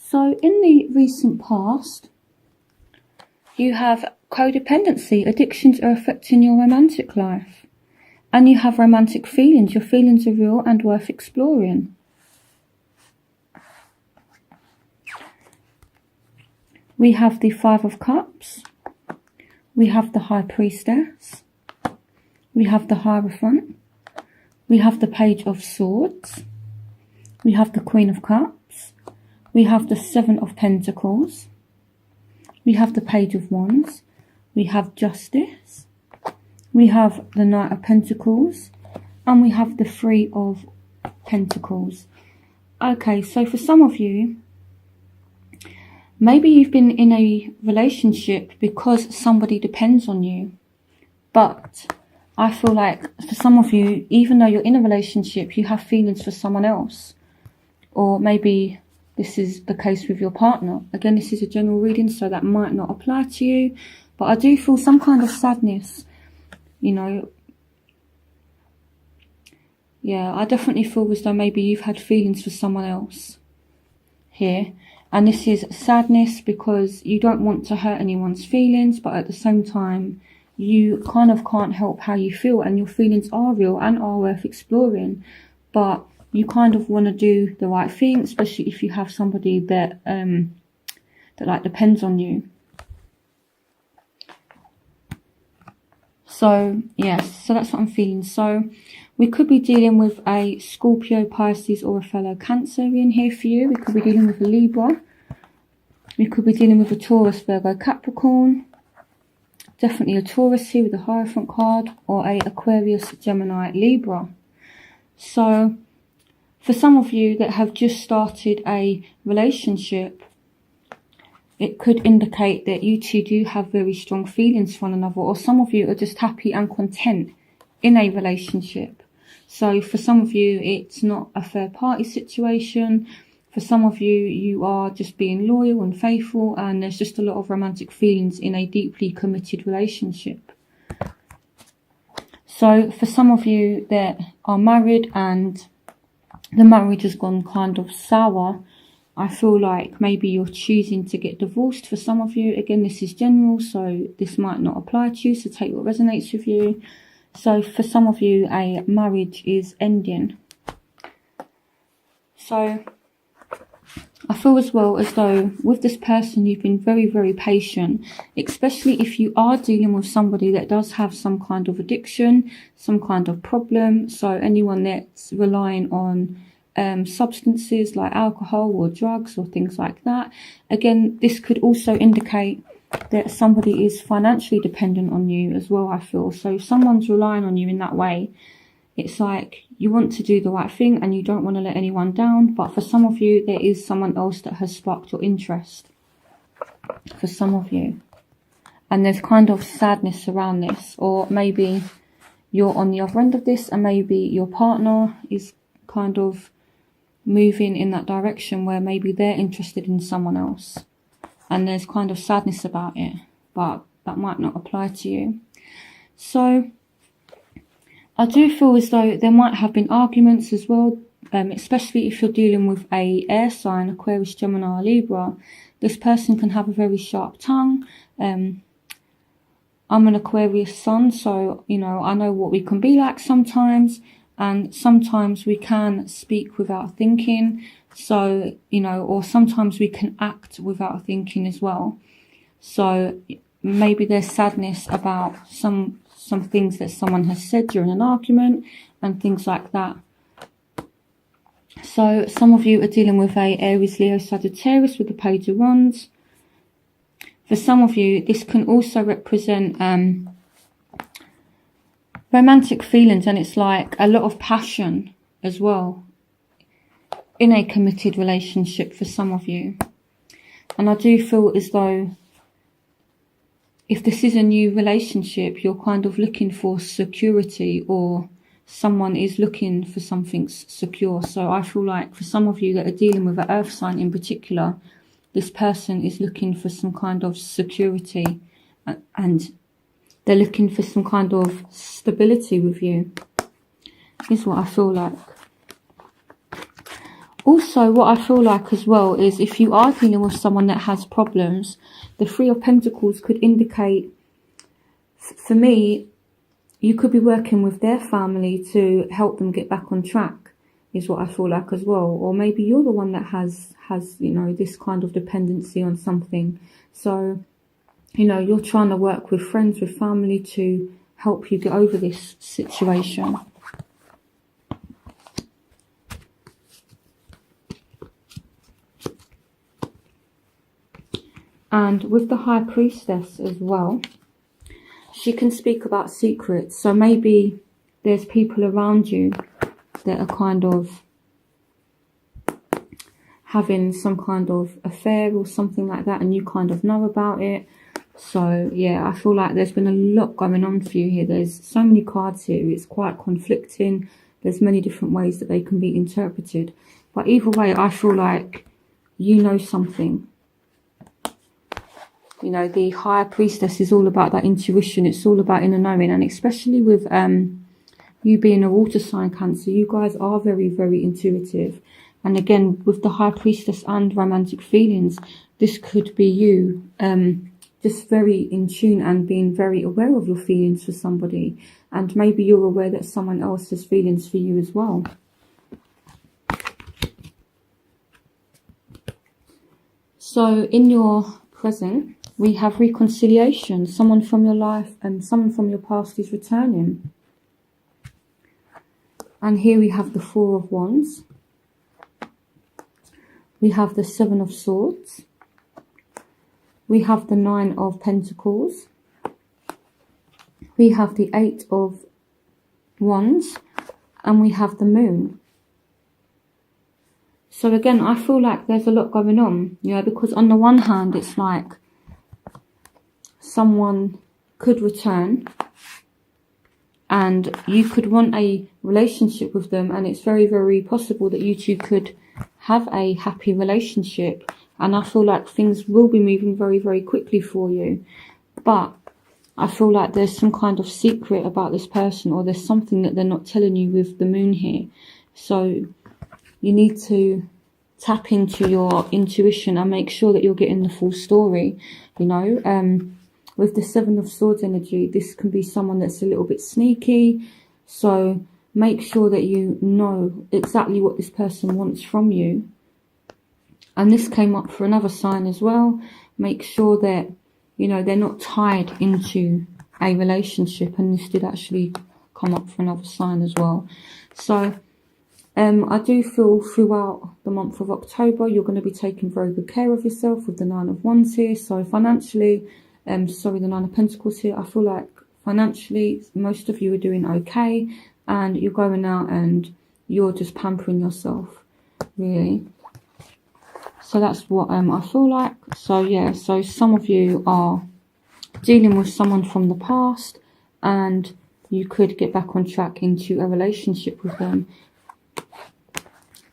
So in the recent past, you have codependency. Addictions are affecting your romantic life. And you have romantic feelings. Your feelings are real and worth exploring. We have the Five of Cups. We have the High Priestess. We have the Hierophant. We have the Page of Swords. We have the Queen of Cups. We have the Seven of Pentacles. We have the Page of Wands. We have Justice. We have the Knight of Pentacles. And we have the Three of Pentacles. Okay, so for some of you, maybe you've been in a relationship because somebody depends on you. But I feel like for some of you, even though you're in a relationship, you have feelings for someone else. Or maybe this is the case with your partner. Again, this is a general reading, so that might not apply to you. But I do feel some kind of sadness, you know. Yeah, I definitely feel as though maybe you've had feelings for someone else here. And this is sadness because you don't want to hurt anyone's feelings, but at the same time, you kind of can't help how you feel, and your feelings are real and are worth exploring. But you kind of want to do the right thing, especially if you have somebody that like depends on you. So yes, so that's what I'm feeling. So we could be dealing with a Scorpio, Pisces, or a fellow Cancerian here for you. We could be dealing with a Libra. We could be dealing with a Taurus, Virgo, Capricorn. Definitely a Taurus here with the Hierophant card, or a Aquarius, Gemini, Libra. So for some of you that have just started a relationship, it could indicate that you two do have very strong feelings for one another, or some of you are just happy and content in a relationship. So for some of you, it's not a third party situation. For some of you, you are just being loyal and faithful, and there's just a lot of romantic feelings in a deeply committed relationship. So for some of you that are married and the marriage has gone kind of sour, I feel like maybe you're choosing to get divorced for some of you. Again, this is general, so this might not apply to you, so take what resonates with you. So for some of you, a marriage is ending. So I feel as well as though with this person, you've been very, very patient, especially if you are dealing with somebody that does have some kind of addiction, some kind of problem. So anyone that's relying on substances like alcohol or drugs or things like that. Again, this could also indicate that somebody is financially dependent on you as well, I feel. So if someone's relying on you in that way, it's like you want to do the right thing and you don't want to let anyone down. But for some of you, there is someone else that has sparked your interest. For some of you. And there's kind of sadness around this. Or maybe you're on the other end of this, and maybe your partner is kind of moving in that direction where maybe they're interested in someone else. And there's kind of sadness about it. But that might not apply to you. So I do feel as though there might have been arguments as well, especially if you're dealing with a air sign, Aquarius, Gemini, Libra. This person can have a very sharp tongue. I'm an Aquarius sun, so, you know, I know what we can be like sometimes. And sometimes we can speak without thinking. So, you know, or sometimes we can act without thinking as well. So maybe there's sadness about some things that someone has said during an argument and things like that. So some of you are dealing with a Aries, Leo, Sagittarius with the Page of Wands. For some of you, this can also represent romantic feelings, and it's like a lot of passion as well in a committed relationship for some of you. And I do feel as though if this is a new relationship, you're kind of looking for security, or someone is looking for something secure. So I feel like for some of you that are dealing with an earth sign in particular, this person is looking for some kind of security, and they're looking for some kind of stability with you, is what I feel like. Also, what I feel like as well is if you are dealing with someone that has problems, the Three of Pentacles could indicate, for me, you could be working with their family to help them get back on track, is what I feel like as well. Or maybe you're the one that has you know, this kind of dependency on something. So, you know, you're trying to work with friends, with family to help you get over this situation. And with the High Priestess as well, she can speak about secrets. So maybe there's people around you that are kind of having some kind of affair or something like that, and you kind of know about it. So yeah, I feel like there's been a lot going on for you here. There's so many cards here. It's quite conflicting. There's many different ways that they can be interpreted. But either way, I feel like you know something. You know, the High Priestess is all about that intuition. It's all about inner knowing. And especially with you being a water sign, Cancer, you guys are very, very intuitive. And again, with the High Priestess and romantic feelings, this could be you just very in tune and being very aware of your feelings for somebody. And maybe you're aware that someone else has feelings for you as well. So in your present, we have reconciliation. Someone from your life and someone from your past is returning. And here we have the Four of Wands. We have the Seven of Swords. We have the Nine of Pentacles. We have the Eight of Wands. And we have the Moon. So again, I feel like there's a lot going on. You know, because on the one hand, it's like someone could return and you could want a relationship with them, and it's very, very possible that you two could have a happy relationship, and I feel like things will be moving very, very quickly for you. But I feel like there's some kind of secret about this person, or there's something that they're not telling you with the Moon here. So you need to tap into your intuition and make sure that you're getting the full story. You know, with the Seven of Swords energy, this can be someone that's a little bit sneaky. So make sure that you know exactly what this person wants from you. And this came up for another sign as well. Make sure that, you know, they're not tied into a relationship. And this did actually come up for another sign as well. So I do feel throughout the month of October, you're going to be taking very good care of yourself with the Nine of Wands here. So financially, the Nine of Pentacles here, I feel like financially, most of you are doing okay. And you're going out and you're just pampering yourself, really. So that's what I feel like. So yeah, so some of you are dealing with someone from the past, and you could get back on track into a relationship with them.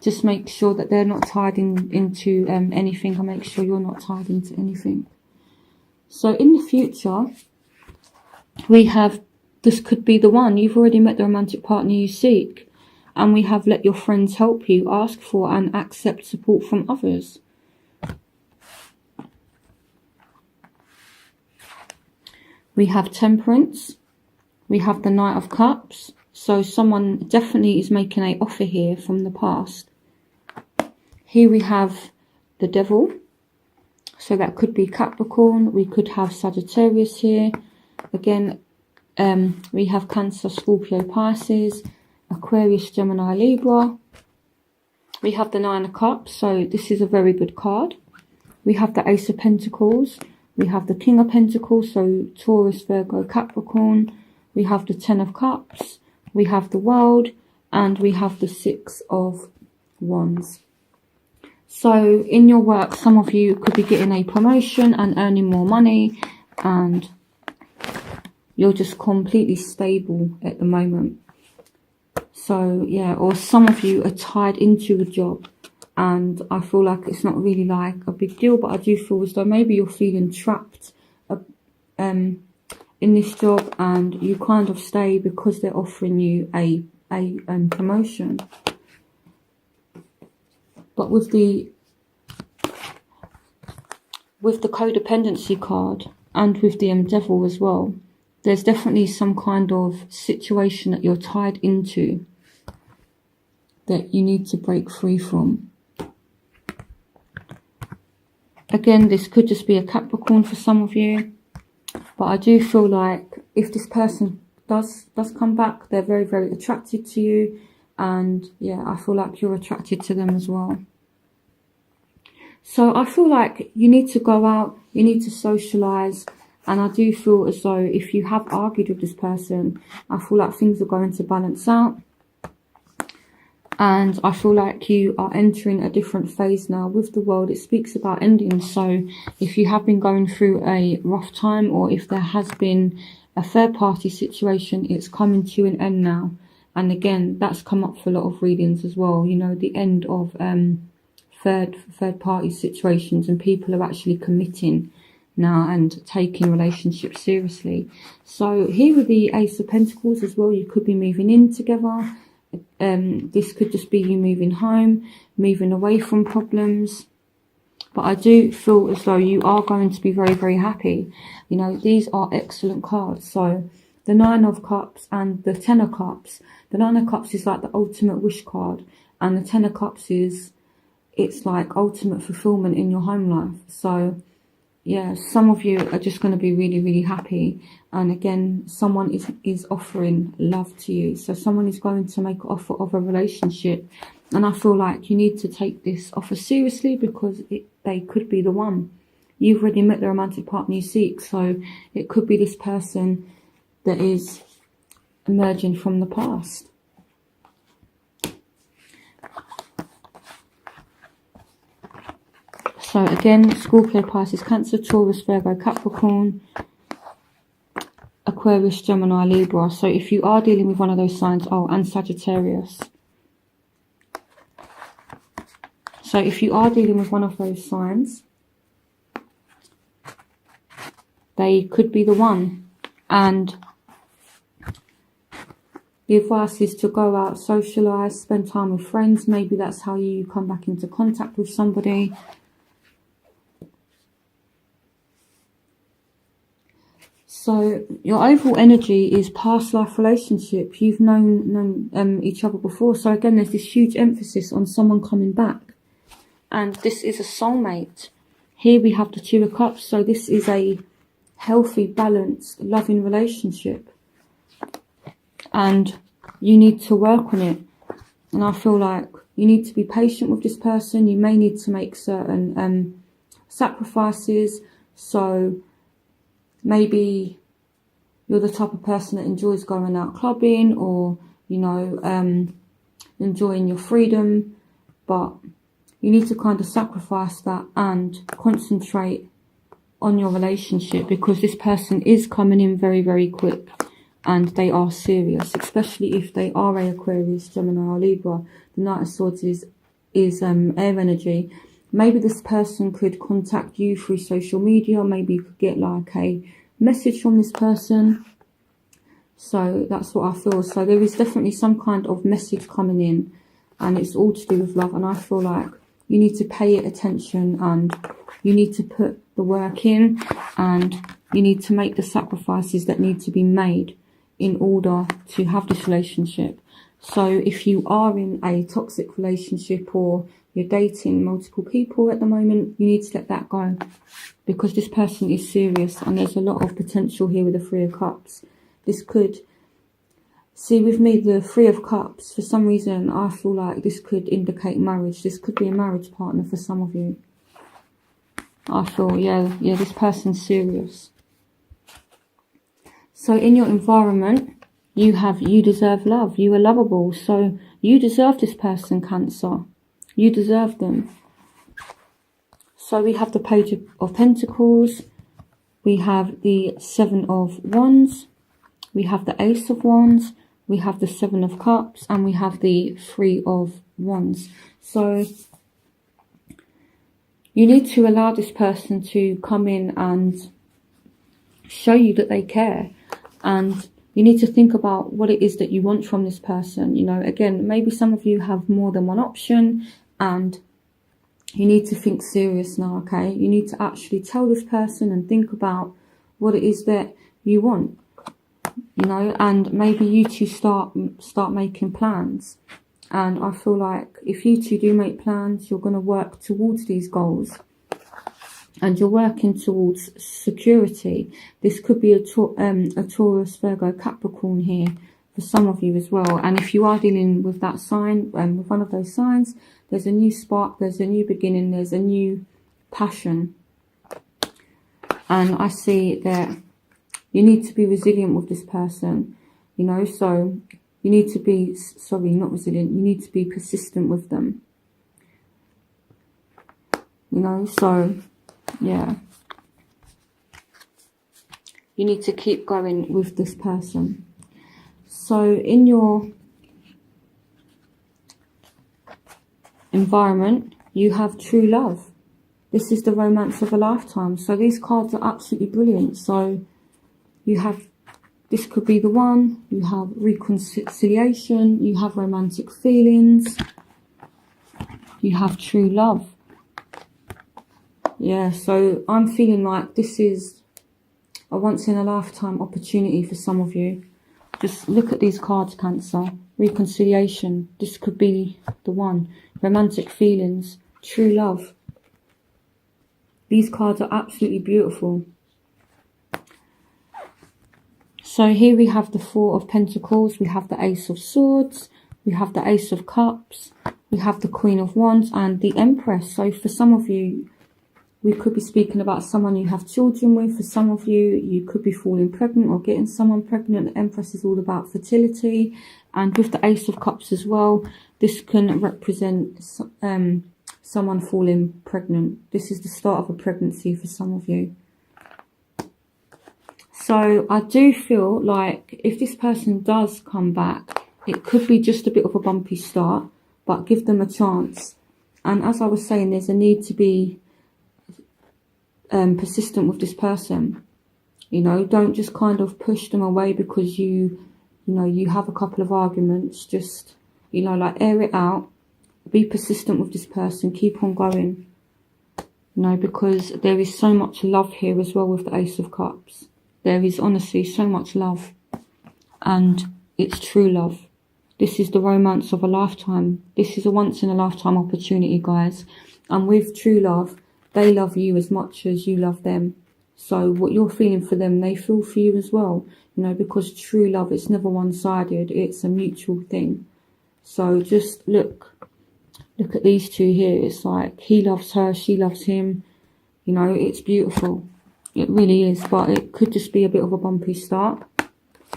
Just make sure that they're not tied into anything, and make sure you're not tied into anything. So in the future, we have, this could be the one. You've already met the romantic partner you seek. And we have let your friends help you, ask for and accept support from others. We have Temperance. We have the Knight of Cups. So someone definitely is making an offer here from the past. Here we have the Devil. So that could be Capricorn. We could have Sagittarius here. Again, we have Cancer, Scorpio, Pisces, Aquarius, Gemini, Libra. We have the Nine of Cups. So this is a very good card. We have the Ace of Pentacles. We have the King of Pentacles. So Taurus, Virgo, Capricorn. We have the Ten of Cups. We have the World. And we have the Six of Wands. So in your work, some of you could be getting a promotion and earning more money, and you're just completely stable at the moment. So yeah, or some of you are tied into a job, and I feel like it's not really like a big deal, but I do feel as though maybe you're feeling trapped in this job, and you kind of stay because they're offering you a promotion. But with the codependency card and with the devil as well, there's definitely some kind of situation that you're tied into that you need to break free from. Again, this could just be a Capricorn for some of you, but I do feel like if this person does come back, they're very, very attracted to you, and yeah, I feel like you're attracted to them as well. So I feel like you need to go out, you need to socialize, and I do feel as though if you have argued with this person, I feel like things are going to balance out. And I feel like you are entering a different phase now. With the World, it speaks about endings. So if you have been going through a rough time, or if there has been a third party situation, it's coming to an end now. And again, that's come up for a lot of readings as well. You know, the end of third party situations, and people are actually committing now and taking relationships seriously. So here with the Ace of Pentacles as well, you could be moving in together. This could just be you moving home, moving away from problems. But I do feel as though you are going to be very, very happy. You know, these are excellent cards. So the Nine of Cups and the Ten of Cups. The Nine of Cups is like the ultimate wish card, and the Ten of Cups is, it's like ultimate fulfillment in your home life. So yeah, some of you are just going to be really, really happy. And again, someone is offering love to you. So someone is going to make an offer of a relationship. And I feel like you need to take this offer seriously, because they could be the one. You've already met the romantic partner you seek. So it could be this person that is emerging from the past. So again, Scorpio, Pisces, Cancer, Taurus, Virgo, Capricorn, Aquarius, Gemini, Libra. So if you are dealing with one of those signs, and Sagittarius. So if you are dealing with one of those signs, they could be the one. And the advice is to go out, socialise, spend time with friends. Maybe that's how you come back into contact with somebody. So your overall energy is past life relationship. You've known each other before. So again, there's this huge emphasis on someone coming back. And this is a soulmate. Here we have the Two of Cups. So this is a healthy, balanced, loving relationship. And you need to work on it. And I feel like you need to be patient with this person. You may need to make certain sacrifices. So maybe you're the type of person that enjoys going out clubbing, or, you know, enjoying your freedom. But you need to kind of sacrifice that and concentrate on your relationship, because this person is coming in very, very quick. And they are serious, especially if they are a Aquarius, Gemini or Libra. The Knight of Swords is air energy. Maybe this person could contact you through social media. Maybe you could get like a message from this person. So that's what I feel. So there is definitely some kind of message coming in, and it's all to do with love. And I feel like you need to pay it attention, and you need to put the work in, and you need to make the sacrifices that need to be made in order to have this relationship. So if you are in a toxic relationship, or you're dating multiple people at the moment, you need to let that go, because this person is serious, and there's a lot of potential here with the Three of Cups. This could, see with me, the Three of Cups, for some reason I feel like this could indicate marriage. This could be a marriage partner for some of you. I feel, yeah, this person's serious. So in your environment, you deserve love. You are lovable. So you deserve this person, Cancer. You deserve them. So we have the Page of Pentacles. We have the Seven of Wands. We have the Ace of Wands. We have the Seven of Cups. And we have the Three of Wands. So you need to allow this person to come in and show you that they care. And you need to think about what it is that you want from this person. You know, again, maybe some of you have more than one option, and You need to think serious now, okay? You need to actually tell this person and think about what it is that you want, you know, and maybe you two start making plans. And I feel like if you two do make plans, you're going to work towards these goals. And you're working towards security. This could be a Taurus, Virgo, Capricorn here for some of you as well. And if you are dealing with that sign, with one of those signs, there's a new spark, there's a new beginning, there's a new passion. And I see that you need to be resilient with this person, you know, so you need to be, sorry, not resilient, you need to be persistent with them. You know, so, yeah. You need to keep going with this person. So in your environment, you have true love. This is the romance of a lifetime. So these cards are absolutely brilliant. So you have, this could be the one, you have reconciliation, you have romantic feelings, you have true love. Yeah, so I'm feeling like this is a once in a lifetime opportunity for some of you. Just look at these cards, Cancer. Reconciliation, this could be the one. Romantic feelings, true love. These cards are absolutely beautiful. So here we have the Four of Pentacles, we have the Ace of Swords, we have the Ace of Cups, we have the Queen of Wands and the Empress. So for some of you, we could be speaking about someone you have children with. For some of you, you could be falling pregnant or getting someone pregnant. The Empress is all about fertility. And with the Ace of Cups as well, this can represent someone falling pregnant. This is the start of a pregnancy for some of you. So I do feel like if this person does come back, it could be just a bit of a bumpy start, but give them a chance. And as I was saying, there's a need to be persistent with this person. You know, don't just kind of push them away because you know, you have a couple of arguments. Just, you know, like air it out. Be persistent with this person. Keep on going. You know, because there is so much love here as well with the Ace of Cups. There is honestly so much love. And it's true love. This is the romance of a lifetime. This is a once in a lifetime opportunity, guys. And with true love, they love you as much as you love them. So what you're feeling for them, they feel for you as well. You know, because true love, it's never one-sided. It's a mutual thing. So just look at these two here. It's like he loves her, she loves him. You know, it's beautiful. It really is. But it could just be a bit of a bumpy start.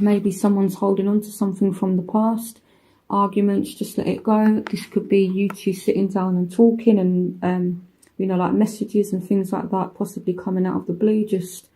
Maybe someone's holding on to something from the past. Arguments, just let it go. This could be you two sitting down and talking and, you know, like messages and things like that possibly coming out of the blue. Just,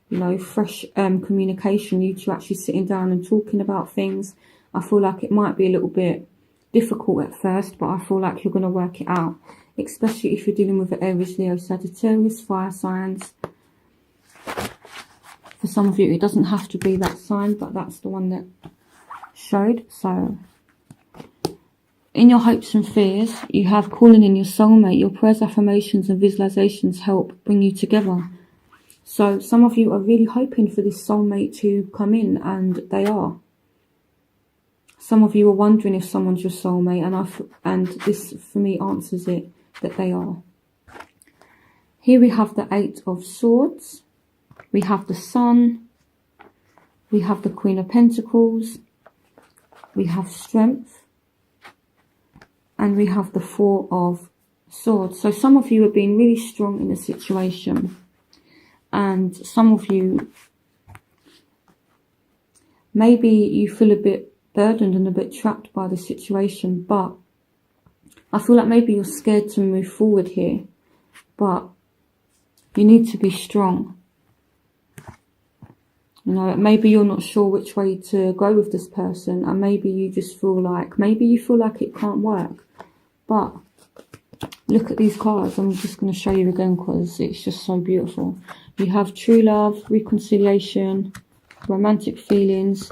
you know, fresh communication. You two actually sitting down and talking about things. I feel like it might be a little bit difficult at first, but I feel like you're going to work it out. Especially if you're dealing with the Aries, Leo, Sagittarius, fire signs. For some of you, it doesn't have to be that sign, but that's the one that showed. So, in your hopes and fears, you have calling in your soulmate. Your prayers, affirmations and visualizations help bring you together. So, some of you are really hoping for this soulmate to come in, and they are. Some of you are wondering if someone's your soulmate, and this, for me, answers it, that they are. Here we have the Eight of Swords. We have the Sun, we have the Queen of Pentacles, we have Strength, and we have the Four of Swords. So some of you are being really strong in a situation, and some of you, maybe you feel a bit burdened and a bit trapped by the situation, but I feel like maybe you're scared to move forward here, but you need to be strong. You know, maybe you're not sure which way to go with this person, and maybe you just feel like, maybe you feel like it can't work. But look at these cards. I'm just going to show you again because it's just so beautiful. You have true love, reconciliation, romantic feelings.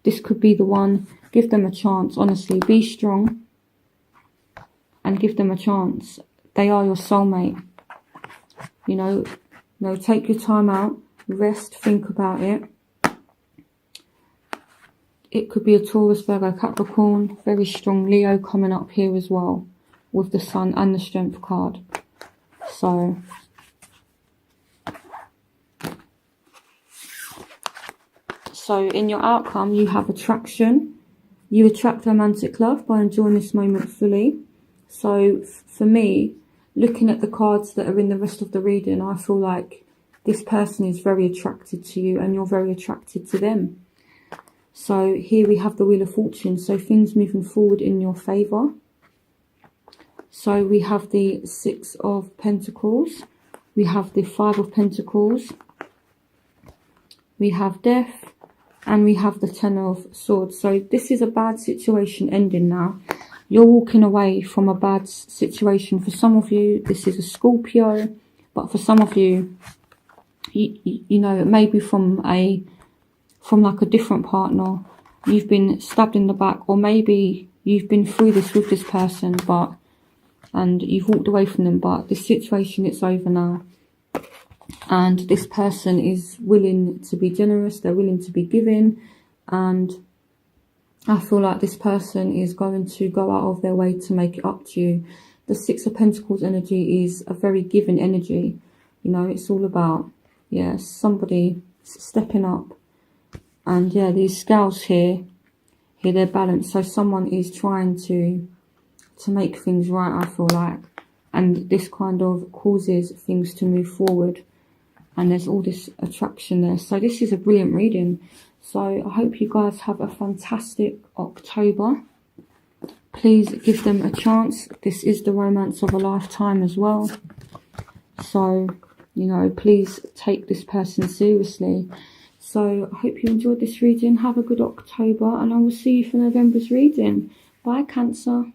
This could be the one. Give them a chance. Honestly, be strong and give them a chance. they are your soulmate. You know, take your time out, rest, think about it. It could be a Taurus, Virgo, Capricorn, very strong Leo coming up here as well, with the Sun and the Strength card. So in your outcome, you have attraction. You attract romantic love by enjoying this moment fully. So for me, looking at the cards that are in the rest of the reading, I feel like this person is very attracted to you and you're very attracted to them. So here we have the Wheel of Fortune. So things moving forward in your favour. So we have the Six of Pentacles. We have the Five of Pentacles. We have Death. And we have the Ten of Swords. So this is a bad situation ending now. You're walking away from a bad situation. For some of you, this is a Scorpio. But for some of you, you know, it may be from like a different partner. You've been stabbed in the back, or maybe you've been through this with this person, and you've walked away from them, but this situation, it's over now. And this person is willing to be generous, they're willing to be giving, and I feel like this person is going to go out of their way to make it up to you. The Six of Pentacles energy is a very giving energy. You know, it's all about, yeah, somebody stepping up. And yeah, these scales here they're balanced. So someone is trying to make things right, I feel like. And this kind of causes things to move forward. And there's all this attraction there. So this is a brilliant reading. So I hope you guys have a fantastic October. Please give them a chance. This is the romance of a lifetime as well. So, you know, please take this person seriously. So I hope you enjoyed this reading. Have a good October, and I will see you for November's reading. Bye, Cancer.